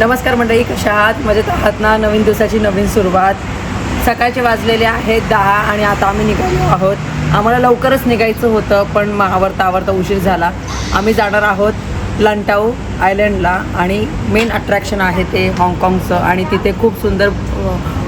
नमस्कार मंडळी, कशा आहात? मजेत आहात ना? नवीन दिवसाची नवीन सुरुवात. सकाळचे वाजलेले आहेत 10 आणि आता आम्ही निघालो आहोत. आम्हाला लवकरच निघायचं होतं, पण आवरता उशीर झाला. आम्ही जाणार आहोत लंटाऊ आयलंडला आणि मेन अट्रॅक्शन आहे ते हाँगकाँगचं आणि तिथे खूप सुंदर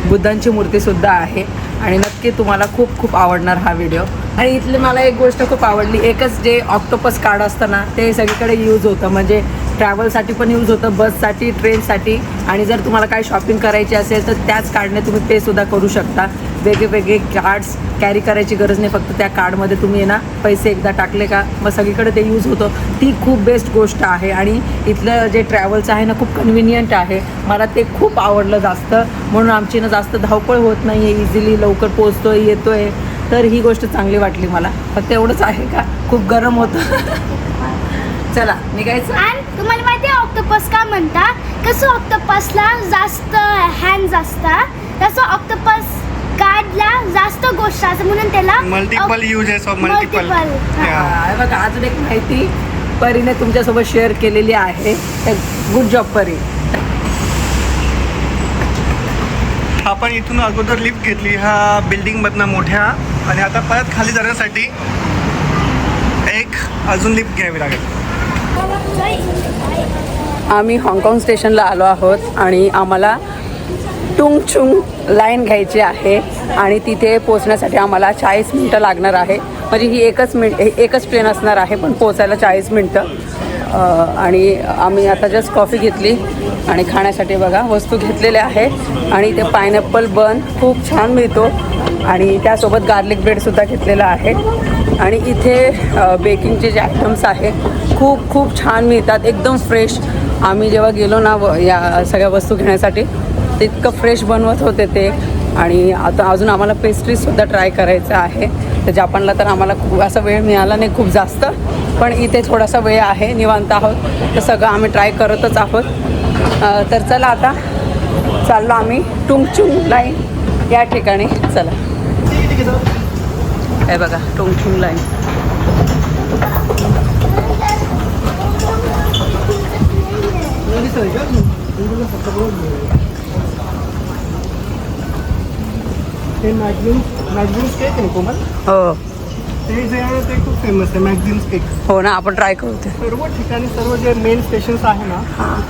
बुद्धांची मूर्तीसुद्धा आहे आणि नक्की तुम्हाला खूप खूप आवडणार हा व्हिडिओ. आणि इथली मला एक गोष्ट खूप आवडली, एकच जे ऑक्टोपस कार्ड असतं ना ते सगळीकडे यूज होतं, म्हणजे ट्रॅव्हलसाठी पण यूज होतं, बससाठी, ट्रेनसाठी. आणि जर तुम्हाला काही शॉपिंग करायची असेल तर त्याच कार्डने तुम्ही पे सुद्धा करू शकता. वेगळे कार्ड्स कॅरी करायची गरज नाही, फक्त त्या कार्डमध्ये तुम्ही ना पैसे एकदा टाकले का मग सगळीकडे ते यूज होतं. ती खूप बेस्ट गोष्ट आहे आणि इथलं जे ट्रॅव्हल्स आहे ना खूप कन्व्हिनियंट आहे. मला ते खूप आवडलं जास्त, म्हणून आमची ना जास्त धावपळ होत नाही आहे, इझिली लवकर पोचतोय येतोय. तर ही गोष्ट चांगली वाटली मला. फक्त एवढंच आहे का खूप गरम होतं. चला निघायचं. आणि तुम्हाला माहिती आहे ऑक्टोपस का म्हणतात? कसं ऑक्टोपसला जास्त हँड्स असतात, तसं ऑक्टोपस कार्डला जास्त गोष्ट असतात, म्हणून त्याला मल्टिपल युजेस ऑफ मल्टिपल. बघा अजून एक माहिती परीने तुमच्यासोबत शेअर केलेली आहे. गुड जॉब परी. आपण इथून अगोदर लिफ्ट घेतली ह्या बिल्डिंगमधनं मोठ्या, आणि आता परत खाली जाण्यासाठी एक अजून लिफ्ट घ्यावी लागेल. आम्ही हाँगकाँग स्टेशनला आलो आहोत आणि आम्हाला टुंगचुंग लाईन घ्यायची आहे आणि तिथे पोचण्यासाठी आम्हाला 40 मिनटं लागणार आहे. म्हणजे ही एकच ट्रेन असणार आहे, पण पोचायला 40 मिनटं. आणि आम्ही आता जस्ट कॉफी घेतली आणि खाण्यासाठी बघा वस्तू घेतलेल्या आहे. आणि ते पायनॅपल बन खूप छान मिळतो आणि त्यासोबत गार्लिक ब्रेडसुद्धा घेतलेला आहे. आणि इथे बेकिंगचे जे आयटम्स आहे खूप छान मिळतात, एकदम फ्रेश. आम्ही जेव्हा गेलो ना या सगळ्या वस्तू घेण्यासाठी ते इतकं फ्रेश बनवत होते ते. आणि आता अजून आम्हाला पेस्ट्रीजसुद्धा ट्राय करायचं आहे. तर जपानला तर आम्हाला खूप असा वेळ मिळाला नाही खूप जास्त, पण इथे थोडासा वेळ आहे, निवांत आहोत, तर सगळं आम्ही ट्राय करतच आहोत. तर चला आता चाललो आम्ही टुंगचुंग लाईन या ठिकाणी. चला हे बघा टुंगचुंग लाईन. हे मॅगझिन्स केक आहे कोमल. हो ते जे आहे ते खूप फेमस आहे मॅगझिन्स केक. हो ना, आपण ट्राय करू ते. सर्व ठिकाणी सर्व जे मेन स्टेशन्स आहे ना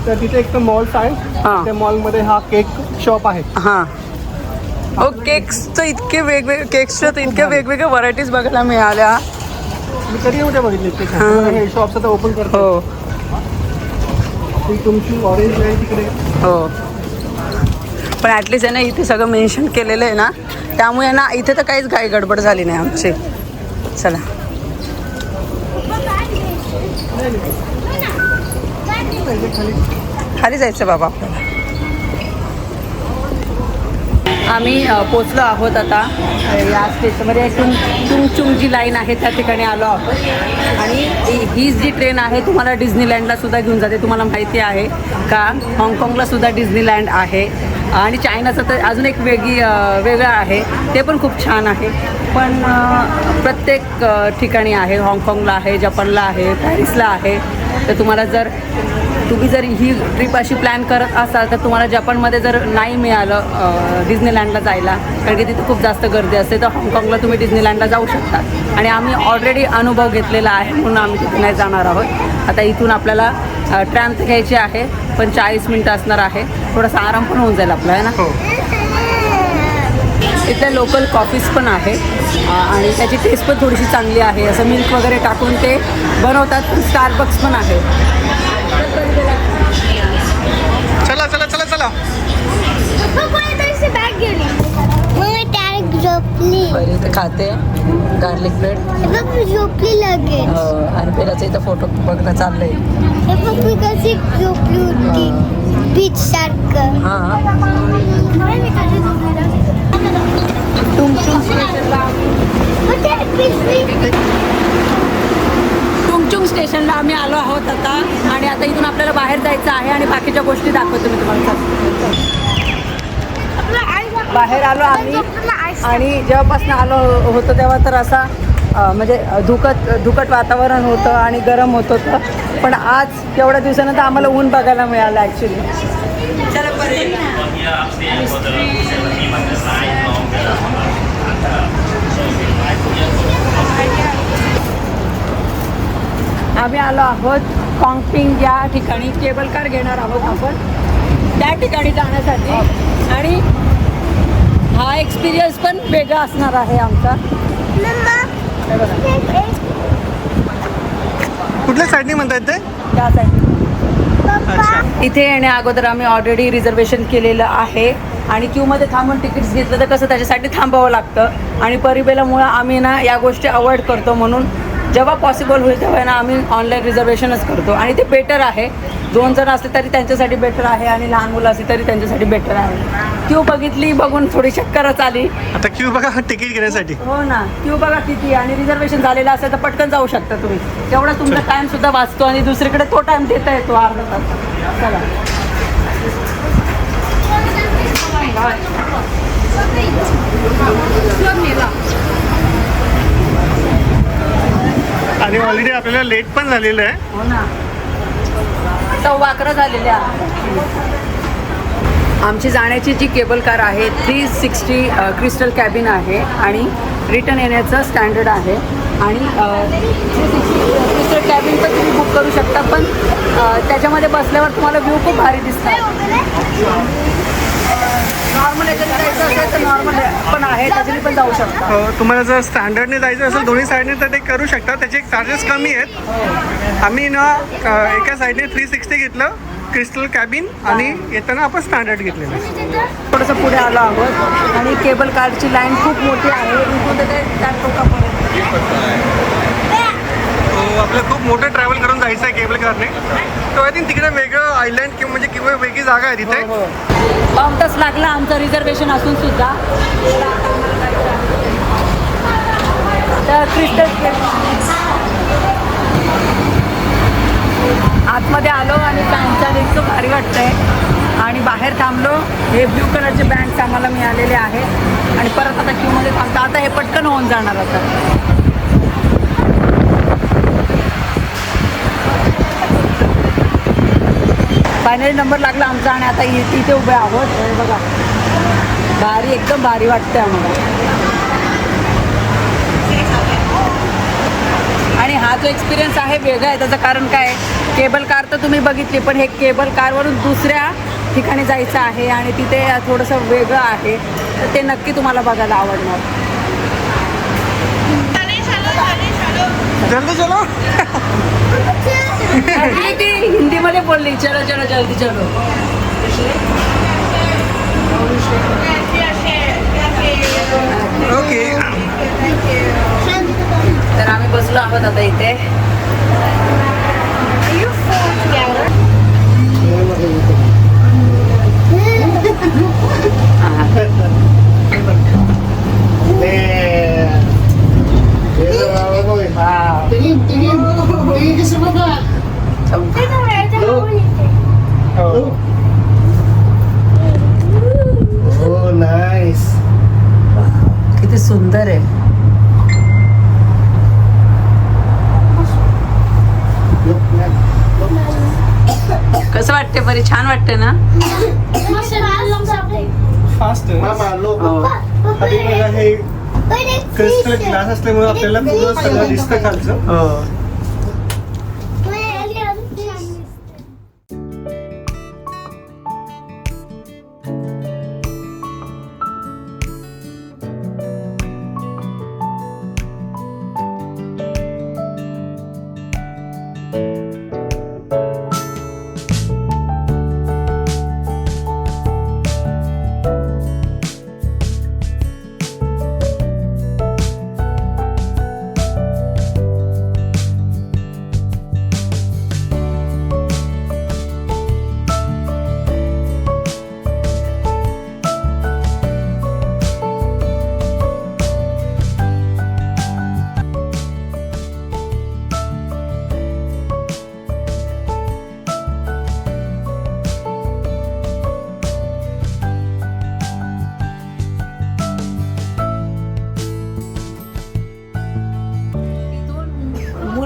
तर तिथे एक तर मॉल्स हां. आहे, त्या मॉलमध्ये हा केक शॉप आहे. हां. हो, केक्सचं इतके वेगवेगळे केक्सच्या तर इतक्या वेगवेगळ्या व्हरायटीज बघायला मिळाल्या. मी कधी एवढ्या बघितले ते. हे शॉप्स आता ओपन करतो. हो तुमची ऑरेंज आहे तिकडे. हो, पण ॲटलिस्ट आहे ना इथे सगळं मेन्शन केलेलं आहे ना, त्यामुळे ना इथे तर काहीच घाई गडबड झाली नाही आमची. चला खाली जायचं बाबा आपल्याला. आम्ही पोचलो आहोत आता या स्टेशनमध्ये. टुंगचुंग जी लाईन आहे त्या ठिकाणी आलो आहोत. आणि ही जी ट्रेन आहे तुम्हाला डिझनीलँडला सुद्धा घेऊन जाते. तुम्हाला माहिती आहे का हाँगकाँगला सुद्धा डिझनीलँड आहे आणि चायनाचं तर अजून एक वेगळं आहे, ते पण खूप छान आहे. पण प्रत्येक ठिकाणी आहे, हाँगकाँगला आहे, जपानला आहे, पॅरिसला आहे. तर तुम्ही जर ही ट्रिप अशी प्लॅन करत असाल तर तुम्हाला जपानमध्ये जर नाही मिळालं डिझनीलँडला जायला, कारण की तिथे खूप जास्त गर्दी असते, तर हाँगकाँगला तुम्ही डिझनीलँडला जाऊ शकता. आणि आम्ही ऑलरेडी अनुभव घेतलेला आहे म्हणून आम्ही तिथे नाही जाणार आहोत. आता इथून आपल्याला ट्रॅम तर घ्यायची आहे, पण 40 मिनटं असणार आहे. थोडासा आराम पण होऊन जाईल आपला, आहे ना. इथल्या लोकल कॉफीज पण आहे आणि त्याची टेस्ट पण थोडीशी चांगली आहे. असं मिल्क वगैरे टाकून ते बनवतात. स्टारबक्स पण आहे. चला चला चला चला. बॅग गेली झोपली. पहिले इथे खाते गार्लिक ब्रेड झोपली लगेच. आणि पहिल्याचं इथं फोटो बघणं चाललंय. हे बघ मी कशी झोपली होती बीच सारखं. हां. टुंगचुंग स्टेशनला आम्ही आलो आहोत आता. आणि आता इथून आपल्याला बाहेर जायचं आहे आणि बाकीच्या गोष्टी दाखवतो मी तुम्हाला. बाहेर आलो आम्ही आणि जेव्हापासून आलो होतो तेव्हा तर असा म्हणजे धुकट वातावरण होतं आणि गरम होत होतं, पण आज एवढ्या दिवसानंतर आम्हाला ऊन बघायला मिळालं ॲक्च्युली. आम्ही आलो आहोत कॉन्गपिंग या ठिकाणी. केबल कार घेणार आहोत आपण त्या ठिकाणी जाण्यासाठी, आणि हा एक्सपिरियन्स पण वेगळा असणार आहे आमचा. हे बघा, कुठल्या साईडने म्हणतायत ते? त्या साईड. इथे येण्या अगोदर आम्ही ऑलरेडी रिझर्वेशन केलेलं आहे, आणि क्यूमध्ये थांबून तिकीट्स घेतलं तर कसं त्याच्यासाठी थांबावं लागतं, आणि परिबेलामुळं आम्ही ना या गोष्टी अवॉइड करतो. म्हणून जेव्हा पॉसिबल होईल तेव्हा ना आम्ही ऑनलाईन रिझर्वेशनच करतो, आणि ते बेटर आहे. 2 जण असले तरी त्यांच्यासाठी बेटर आहे, आणि लहान मुलं असली तरी त्यांच्यासाठी बेटर आहे. क्यू बघितली, बघून थोडी चक्करच आली. आता क्यू बघा तिकीट घेण्यासाठी. हो ना, क्यू बघा किती, आणि रिझर्वेशन झालेलं असेल तर पटकन जाऊ शकता तुम्ही. तेवढा तुमचा टाइम सुद्धा वाचतो, आणि दुसरीकडे तो टाइम देता येतो अर्धा तास. चला. आणि ऑलरेडी आपल्याला लेट पण झालेलं आहे. हो ना, 11:15 झालेले आहे. आमची जाण्याची जी केबल कार आहे 360 क्रिस्टल कॅबिन आहे, आणि रिटर्न येण्याचं स्टँडर्ड आहे. आणि 360 क्रिस्टल कॅबिन पण तुम्ही बुक करू शकता, पण त्याच्यामध्ये बसल्यावर तुम्हाला व्ह्यू खूप भारी दिसतात. नॉर्मल याच्याने जायचं असेल तर नॉर्मल पण आहे, त्याच्याने पण जाऊ शकता. तुम्हाला जर स्टँडर्डने जायचं असेल दोन्ही साईडने तर ते करू शकता. त्याचे चार्जेस कमी आहेत. आम्ही ना एका साईडने 360 घेतलं क्रिस्टल कॅबिन, आणि येताना आपण स्टँडर्ड घेतलेलं. थोडंसं पुढे आलो आहोत, आणि केबल कारची लाईन खूप मोठी आहे. इथून ते त्या टोकापर्यंत. आपल्याला खूप मोठं ट्रॅव्हल करून जायचं आहे केबल कारने. तो आय थिंक तिकडे वेगळं आयलँड किंवा वेगळी जागा आहे तिथे. पाऊण तास लागला आमचं रिझर्वेशन असून सुद्धा. तर क्रिस्टल आतमध्ये आलो, आणि फॅनच्या इतकं भारी वाटतंय, आणि बाहेर थांबलो. हे ब्ल्यू कलरचे बँड्स आम्हाला मिळालेले आहेत, आणि परत आता क्यूमध्ये थांबतो. आता हे पटकन होऊन जाणार. आता फायनली नंबर लागला आमचा, आणि आता इथे उभे आहोत. हे बघा, भारी, एकदम भारी वाटतं आम्हाला. आणि हा जो एक्सपिरियन्स आहे वेगळा आहे. त्याचं कारण काय आहे, केबल कार तर तुम्ही बघितली, पण हे केबल कारवरून दुसऱ्या ठिकाणी जायचं आहे, आणि तिथे थोडंसं वेगळं आहे. तर ते नक्की तुम्हाला बघायला आवडणार. जल्दी चलो. ती हिंदीमध्ये बोलली, चलो चलो जल्दी चलो. ओके. तर आम्ही बसलो आहोत आता इथे. किती सुंदर आहे. कसं वाटते परी? छान वाटते ना? फास्ट हे क्रिस्टल ग्लास असल्यामुळे आपल्याला पूर्ण सगळं दिसतं खालचं.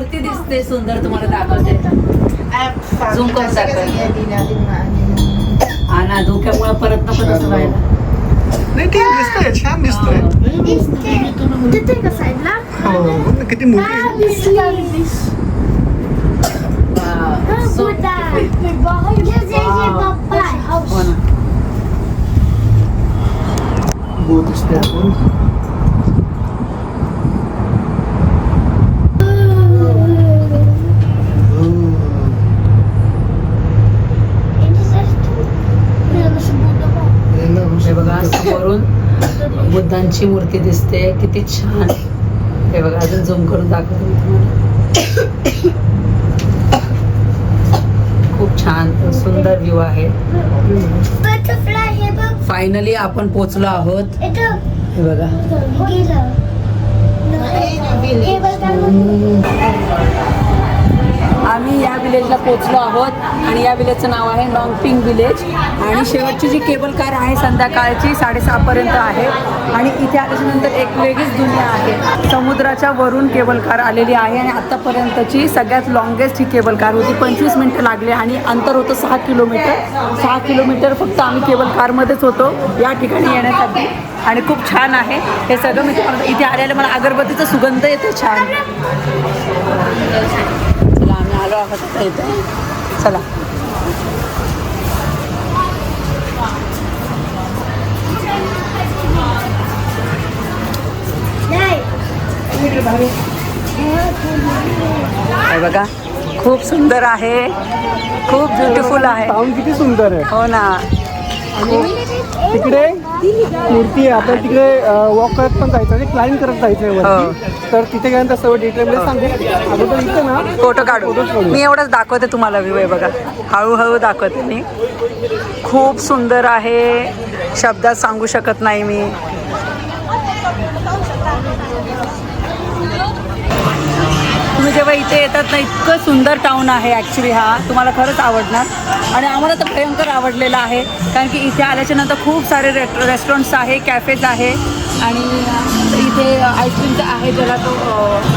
मूर्ती दिसते सुंदर, तुम्हाला दाखवते. झूम करून दाखवते. हा ना, धोक्यामुळे परत नको तसं व्हायला. नाही ठीक दिसतंय, छान दिसतंय. तिथे का साईडला हो किती मोठी आहे. हो ना. हे बघा समोरून बुद्धांची मूर्ती दिसते, किती छान. हे बघा अजून झूम करून दाखवते मी तुम्हाला. खूप छान सुंदर व्ह्यू आहे. फायनली आपण पोहोचलो आहोत. हे बघा आम्ही या विलेजला पोहोचलो आहोत आणि या विलेजचं नाव आहे नॉंगपिंग विलेज. आणि शेवटची जी केबल कार आहे संध्याकाळची 6:30पर्यंत आहे. आणि इथे आल्याच्यानंतर एक वेगळीच दुनिया आहे. समुद्राच्या वरून केबल कार आलेली आहे आणि आत्तापर्यंतची सगळ्यात लॉंगेस्ट ही केबल कार होती. 25 मिनटं लागले आणि अंतर होतं 6 किलोमीटर. 6 किलोमीटर फक्त आम्ही केबल कारमध्येच होतो या ठिकाणी येण्यासाठी. आणि खूप छान आहे हे सगळं. मी तुम्हाला इथे आल्याला मला अगरबत्तीचा सुगंध येतो छान. चला आम्ही आलो आहोत आता इथे. चला हे बघा खूप सुंदर आहे, खूप ब्युटिफुल आहे. टाउन किती सुंदर आहे. हो ना. तिकडे मूर्ती आहे, आपण तिकडे वॉक करत पण जायचं, क्लाइंब करत जायचं वरती. तर तिथे गेल्यानंतर सर्व डिटेलमध्ये सांगू. अगोदर इथे ना फोटो काढू. मी एवढंच दाखवते तुम्हाला व्ह्यू आहे बघा, हळूहळू दाखवते मी. खूप सुंदर आहे, शब्दात सांगू शकत नाही मी. तुम्ही जेव्हा इथे येतात ना, इतकं सुंदर टाऊन आहे ॲक्च्युली हा. तुम्हाला खरंच आवडणार. आणि आम्हाला तर भयंकर आवडलेला आहे, कारण की इथे आल्याच्या नंतर खूप सारे रेस्टॉरंट्स आहे, कॅफेज आहे. आणि इथे आईस्क्रीमचं आहे, ज्याला तो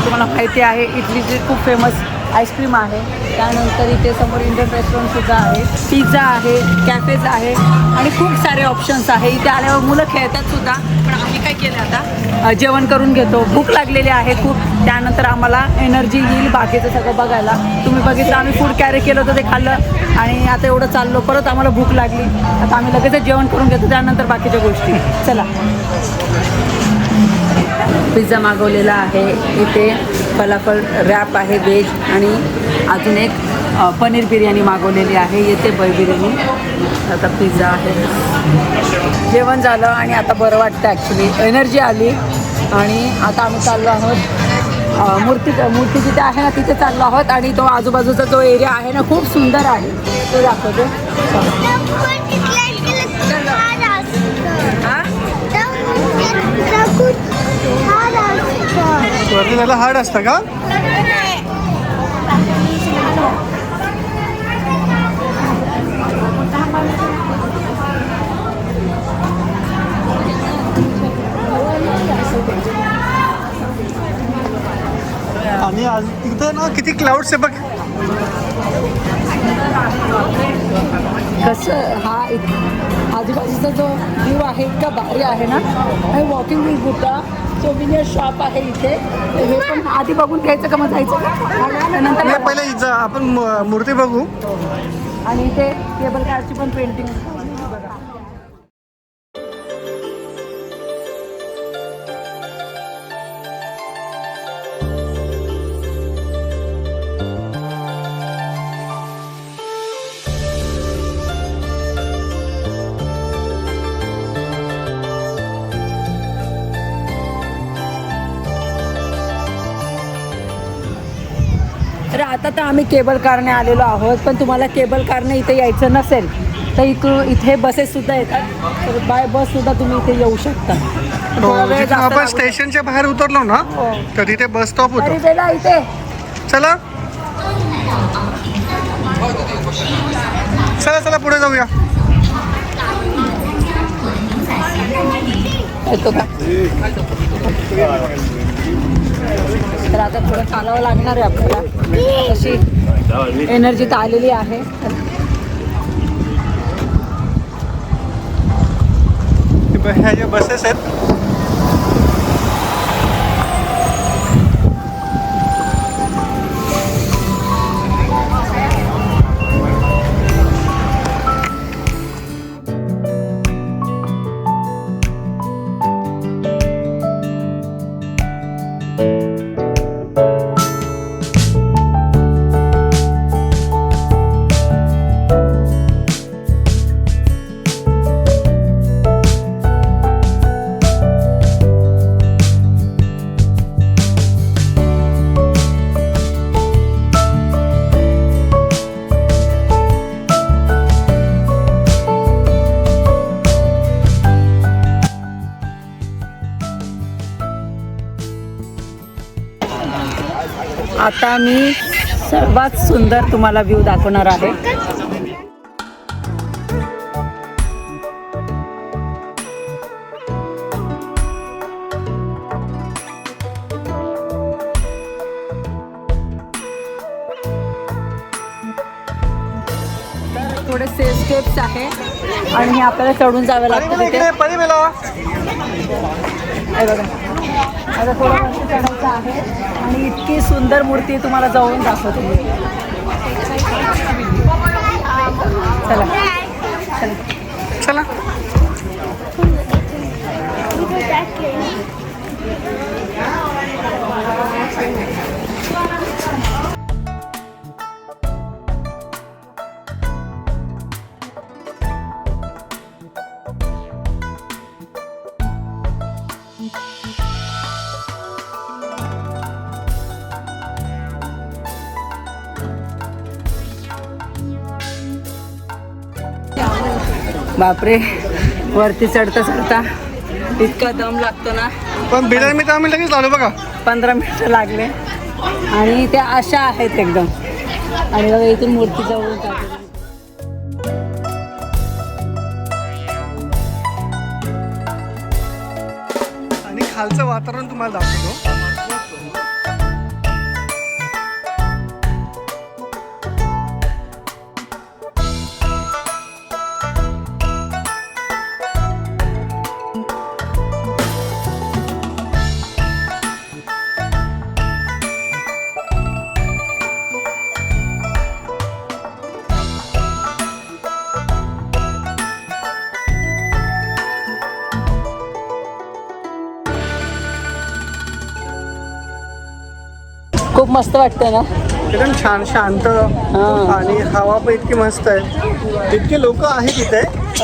तुम्हाला माहिती आहे इटलीचे खूप फेमस आईस्क्रीम आहे. त्यानंतर इथे समोर इंडियन रेस्टॉरंटसुद्धा आहे, पिझ्झा आहे, कॅफेज आहे आणि खूप सारे ऑप्शन्स आहे. इथे आल्यावर मुलं खेळतातसुद्धा. पण आम्ही काय केलं आता, जेवण करून घेतो. भूक लागलेली आहे खूप. त्यानंतर आम्हाला एनर्जी येईल बाकीचं सगळं बघायला. तुम्ही बघितलं आम्ही फूड कॅरी केलं होतं, ते खाल्लं. आणि आता एवढं चाललो, परत आम्हाला भूक लागली. आता आम्ही लगेच जेवण करून घेतो, त्यानंतर बाकीच्या गोष्टी. चला पिझ्झा मागवलेला आहे. इथे फलाफल रॅप आहे व्हेज. आणि अजून एक पनीर बिर्याणी मागवलेली आहे. येते बिर्याणी. आता पिझ्झा आहे. जेवण झालं आणि आता बरं वाटतं ॲक्च्युली, एनर्जी आली. आणि आता आम्ही चाललो आहोत मूर्ती जिथे आहे ना तिथे चाललो आहोत. आणि तो आजूबाजूचा जो एरिया आहे ना खूप सुंदर आहे, तो दाखवते. वरती त्याला हार्ड असतं का? आणि आज तिथं ना किती क्लाउड्स आहे बघ. कसं हा आजूबाजूचा जो व्ह्यू आहे इतका भारी आहे ना. आणि walking with Buddha souvenir shop आहे इथे. हे पण आधी बघून घ्यायचं का, मग जायचं का नंतर? नाही, पहिले आपण मूर्ती बघू. आणि इथे केबल कारची पण पेंटिंग बघा. तर आता तर आम्ही केबल कारने आलेलो आहोत. पण तुम्हाला केबल कारने इथे यायचं नसेल तर इथे बसेससुद्धा येतात. तर बाय बससुद्धा तुम्ही इथे येऊ शकता. थोडा वेळ जिथून आपण स्टेशनच्या बाहेर उतरलो ना, तर तिथे बस स्टॉप होतो. इथे चला चला चला पुढे जाऊया. येतो का? तर आता थोडं चालावं लागणार आहे आपल्याला, तशी एनर्जी तर आलेली आहे. ह्या ज्या बसेस आहेत आता मी सर्वात सुंदर तुम्हाला व्ह्यू दाखवणार आहे. तर थोडे सेफ स्टेप्स आहे आणि हे आपल्याला चढून जावं लागतं तिथे. हे बघा, आता थोडं वरती चढायचं आहे आणि इतकी सुंदर मूर्ती तुम्हाला जाऊन दाखवते मी. चला चला चला. बापरे, वरती चढता चढता इतका दम लागतो ना. पण बिलर मी तर आम्ही लगेच आलो बघा. 15 मिनिटं लागले आणि त्या अशा आहेत एकदम. आणि बघा इथून मूर्ती जवळ जाते. आणि खालचं वातावरण तुम्हाला दाखवतो. खूप मस्त वाटतं ना. एकदम छान शांत आणि हवा पण इतकी मस्त आहे. इतके लोक आहेत तिथे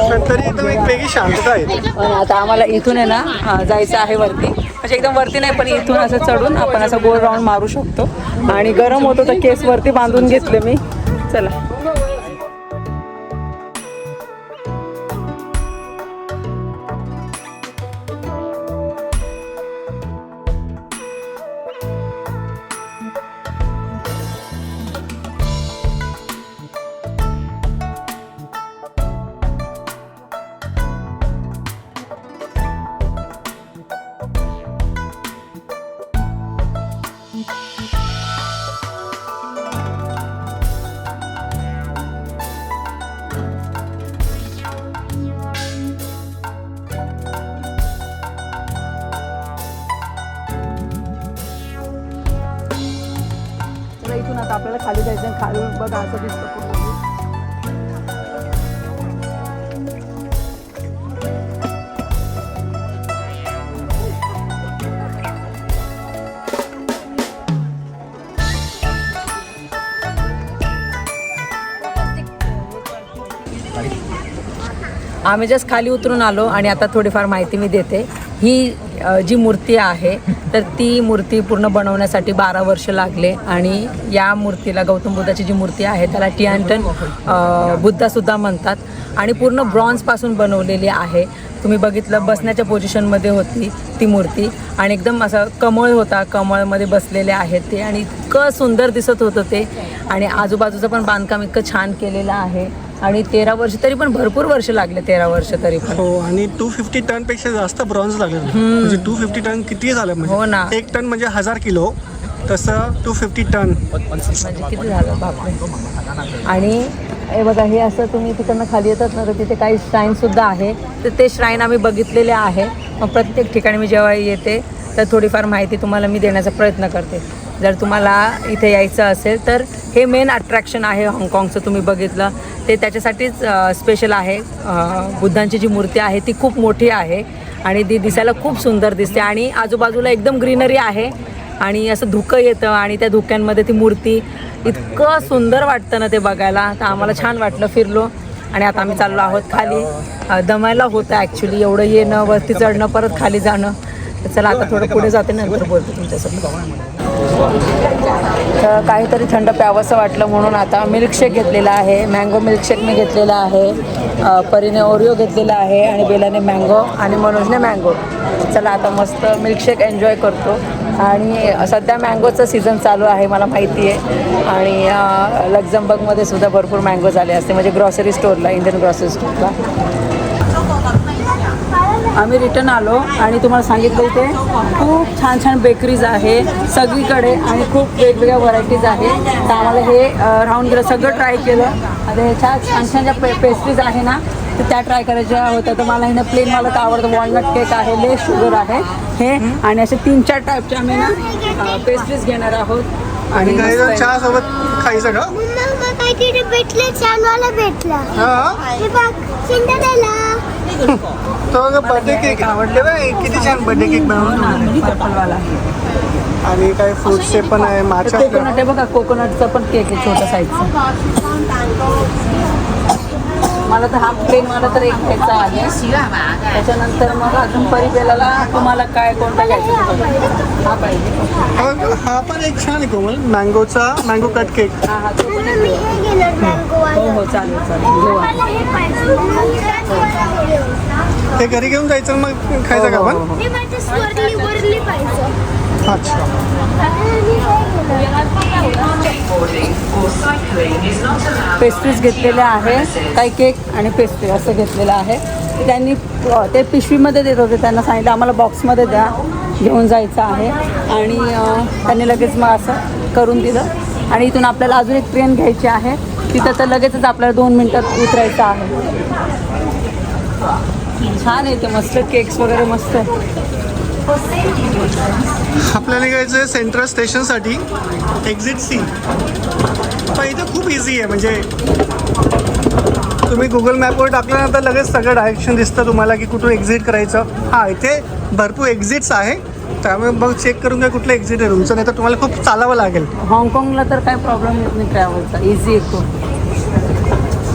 पण तरी एकदम एक वेगळी शांतता आहे. आणि आता आम्हाला इथून आहे ना जायचं आहे वरती. म्हणजे एकदम वरती नाही पण इथून असं चढून आपण असं गोल राऊंड मारू शकतो. आणि गरम होतो तर केस वरती बांधून घेतले मी. चला. इथून आता आपल्याला खाली जायचं. खाली बघा असं दिसतं पूर्ण. आम्ही जस्ट खाली उतरून आलो आणि आता थोडीफार माहिती मी देते. ही जी मूर्ती आहे तर ती मूर्ती पूर्ण बनवण्यासाठी 12 वर्ष लागले. आणि या मूर्तीला गौतम बुद्धाची जी मूर्ती आहे त्याला टियानटन बुद्धासुद्धा म्हणतात. आणि पूर्ण ब्रॉन्झपासून बनवलेली आहे. तुम्ही बघितलं बसण्याच्या पोझिशनमध्ये होती ती मूर्ती आणि एकदम असं कमळ होता, कमळमध्ये बसलेले आहेत ते आणि इतकं सुंदर दिसत होतं ते. आणि आजूबाजूचं पण बांधकाम इतकं छान केलेलं आहे. आणि 13 वर्ष, तरी पण भरपूर वर्ष लागले, 13 वर्ष तरी पण. हो. आणि 250 टन पेक्षा जास्त ब्रॉन्झ लागले. म्हणजे 250 टन किती झालं म्हणजे? हो ना. 1 टन म्हणजे 1000 किलो. तसं 250 टन. म्हणजे किती झालं बापरे. आणि हे बघा, हे असं तुम्ही तिकडनं खाली येतात ना, तर तिथे काही श्राईनसुद्धा आहे. तर ते श्राईन आम्ही बघितलेले आहे. मग प्रत्येक ठिकाणी मी जेव्हा येते तर थोडीफार माहिती तुम्हाला मी देण्याचा प्रयत्न करते. जर तुम्हाला इथे यायचं असेल तर हे मेन अट्रॅक्शन आहे हाँगकाँगचं. तुम्ही बघितलं ते त्याच्यासाठीच स्पेशल आहे. बुद्धांची जी मूर्ती आहे ती खूप मोठी आहे आणि ती दिसायला खूप सुंदर दिसते आणि आजूबाजूला एकदम ग्रीनरी आहे आणि असं धुकं येतं आणि त्या धुक्यांमध्ये ती मूर्ती इतकं सुंदर वाटतं ना ते बघायला. तर आम्हाला छान वाटलं, फिरलो आणि आता आम्ही चाललो आहोत खाली. दमायला होतं ॲक्च्युली, एवढं येणं, वरती चढणं, परत खाली जाणं. तर चला आता थोडं पुढे जाते, नंतर बोलते तुमच्यासोबत. तर काहीतरी थंड प्यावंसं वाटलं म्हणून आता मिल्कशेक घेतलेला आहे. मँगो मिल्कशेक मी घेतलेला आहे, परीने ओरिओ घेतलेला आहे आणि बेलाने मँगो आणि मनोजने मँगो. चला आता मस्त मिल्कशेक एन्जॉय करतो. आणि सध्या मँगोचं सीझन चालू आहे मला माहिती आहे. आणि लक्झमबर्गमध्ये सुद्धा भरपूर मँगो झाले असते, म्हणजे ग्रॉसरी स्टोअरला, इंडियन ग्रॉसरी स्टोअरला. आम्ही रिटर्न आलो आणि तुम्हाला सांगितलं इथे खूप छान छान बेकरीज आहे सगळीकडे आणि खूप वेगवेगळ्या व्हरायटीज आहे. तर आम्हाला हे राहून गेलं, सगळं ट्राय केलं. आता ह्याच्या छान छान ज्या पेस्ट्रीज आहे ना, तर त्या ट्राय करायच्या होत्या. तर मला हिनं प्लेन मला तर आवडतं. वॉलनट केक आहे, लेस शुगर आहे हे, आणि असे 3-4 टाईपच्या आम्ही ना पेस्ट्रीज घेणार आहोत. आणि चहा सोबत खायचं का? काहीतरी भेटलं, छानवाला भेटला. हे बघ, सिंड्रेला. तो बर्थडे केक आवडले बा, किती छान बर्थडे केक बनवून. पर्पलवाला आणि काही फ्रूट्सचे पण आहे, माचा कोकोनट आहे बघा, कोकोनटचा पण केक आहे छोटा साईजचा. मला तर हा प्लेन मला तर एक घ्यायचा आहे. त्याच्यानंतर मग अजून परिबेलाला तुम्हाला काय कोणता घ्यायचा? हा पाहिजे. हा पण एक छान आहे कोमल, मँगोचा मँगो कट केक. हा हा, तो पण एक हो हो, चालेल चालेल, घेऊ आपण. ते घरी घेऊन जायचं मग खायचं का आपण? अच्छा. पेस्ट्रीज घेतलेल्या आहे, काही केक आणि पेस्ट्री असं घेतलेलं आहे. त्यांनी ते पिशवीमध्ये देत होते, त्यांना सांगितलं आम्हाला बॉक्समध्ये द्या, घेऊन जायचं आहे. आणि त्यांनी लगेच मग असं करून दिलं. आणि इथून आपल्याला अजून एक ट्रेन घ्यायची आहे, तिथं तर लगेचच आपल्याला 2 मिनटात उतरायचं आहे. छान आहे ते, मस्त केक्स वगैरे मस्त आहे. आपल्याला निघायचं आहे सेंट्रल स्टेशनसाठी, एक्झिट सी. पण इथं खूप इझी आहे, म्हणजे तुम्ही गुगल मॅपवर टाकल्यानंतर लगेच सगळं डायरेक्शन दिसतं तुम्हाला की कुठून एक्झिट करायचं. हां, इथे भरपूर एक्झिट्स आहे, त्यामुळे मग चेक करून घ्या कुठलं एक्झिट आहे तुमचं, नाही तर तुम्हाला खूप चालावं लागेल. हाँगकाँगला तर काही प्रॉब्लेम येत नाही ट्रॅव्हलचा, इझी आहे खूप.